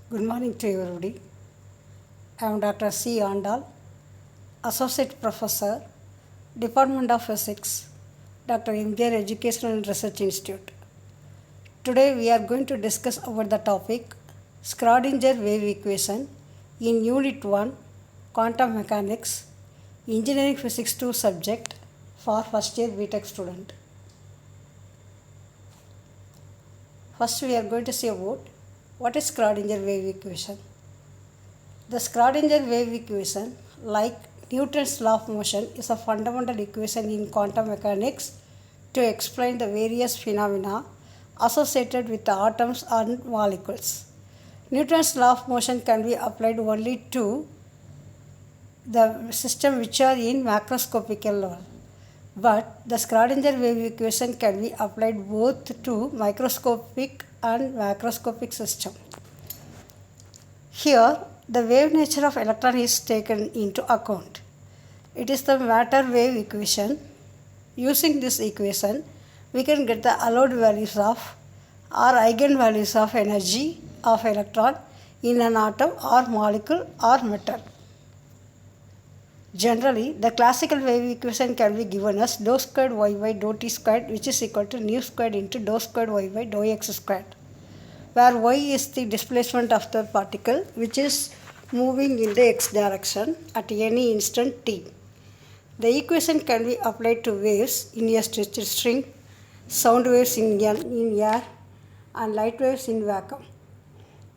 Good morning to everybody. I am Dr. C. Andal, Associate Professor, Department of Physics, Dr. MGR Educational and Research Institute. Today we are going to discuss about the topic Schrodinger wave equation in Unit 1, Quantum Mechanics, Engineering Physics 2 subject for first year BTech student. First we are going to see about what is Schrodinger wave equation. The Schrodinger wave equation, like Newton's law of motion, is a fundamental equation in quantum mechanics to explain the various phenomena associated with the atoms and molecules. Newton's law of motion can be applied only to the system which are in macroscopical level, but the Schrodinger wave equation can be applied both to microscopic and macroscopic system. Here, the wave nature of electron is taken into account. It is the matter wave equation. Using this equation, we can get the allowed values of or eigenvalues of energy of electron in an atom or molecule or metal. Generally, the classical wave equation can be given as dou squared y by dou t squared, which is equal to nu squared into dou squared y by dou x squared, where y is the displacement of the particle which is moving in the x direction at any instant t. The equation can be applied to waves in a stretched string, sound waves in air, and light waves in vacuum.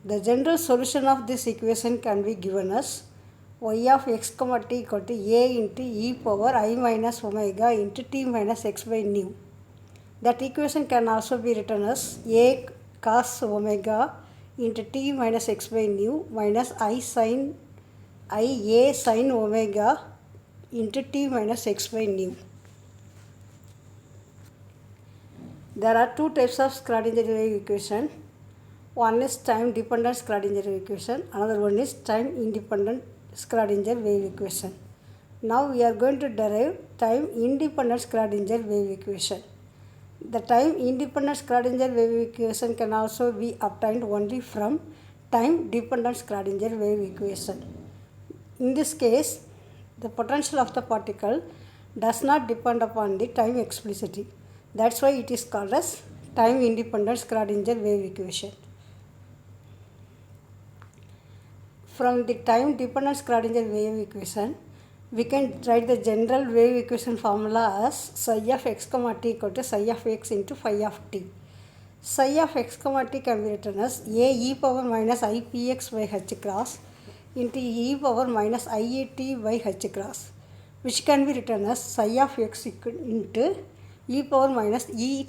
The general solution of this equation can be given as y of x comma t equal to a into e power I minus omega into t minus x by nu. That equation can also be written as a cos omega into t minus x by nu minus I a sin omega into t minus x by nu. There are two types of Schrodinger wave equation. One is time dependent Schrodinger wave equation, another one is time independent Schrodinger wave equation. Now we are going to derive time independent Schrodinger wave equation. The time independent Schrodinger wave equation can also be obtained only from time dependent Schrodinger wave equation. In this case, the potential of the particle does not depend upon the time explicitly. That's why it is called as time independent Schrodinger wave equation. From the time dependent Schrodinger wave equation, we can write the general wave equation formula as psi of x comma t equal to psi of x into phi of t. Psi of x comma t can be written as a e power minus ipx by h cross into e power minus iat by h cross, which can be written as psi of x into e power minus iat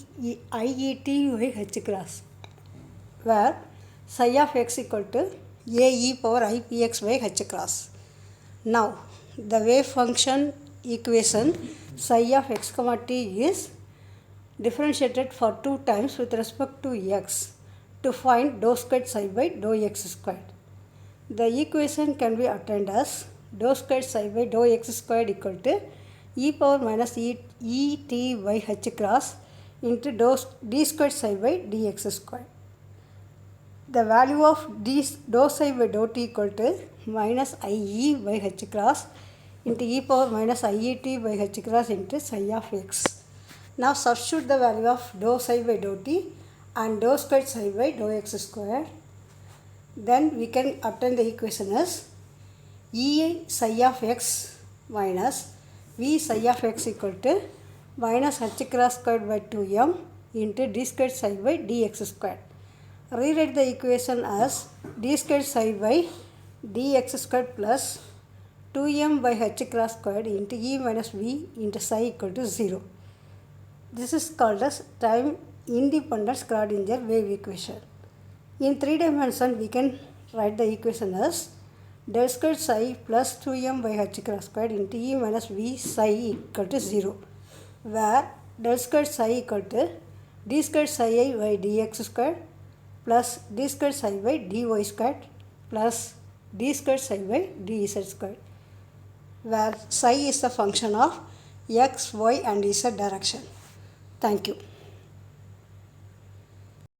by h cross, where psi of x equal to a e power ipx by h cross. Now, the wave function equation psi of x comma t is differentiated for 2 times with respect to x to find dou squared psi by dou x squared. The equation can be obtained as dou squared psi by dou x squared equal to e power minus et by h cross into d squared psi by dx squared. The value of dou psi by dou t equal to minus ie by h cross into e power minus iat by h cross into psi of x. Now substitute the value of dou psi by dou t and dou squared psi by dou x squared. Then we can obtain the equation as e psi of x minus v psi of x equal to minus h cross squared by 2m into d squared psi by dx squared. Rewrite the equation as d squared psi by dx squared plus 2m by h cross squared into e minus v into psi equal to 0. This is called as time independent Schrodinger wave equation. In 3 dimensions, we can write the equation as del squared psi plus 2m by h cross squared into e minus v psi equal to 0, where del squared psi equal to d squared psi I by dx squared plus d squared psi by dy squared plus d squared psi by dz squared, where psi is the function of x, y and z direction. Thank you.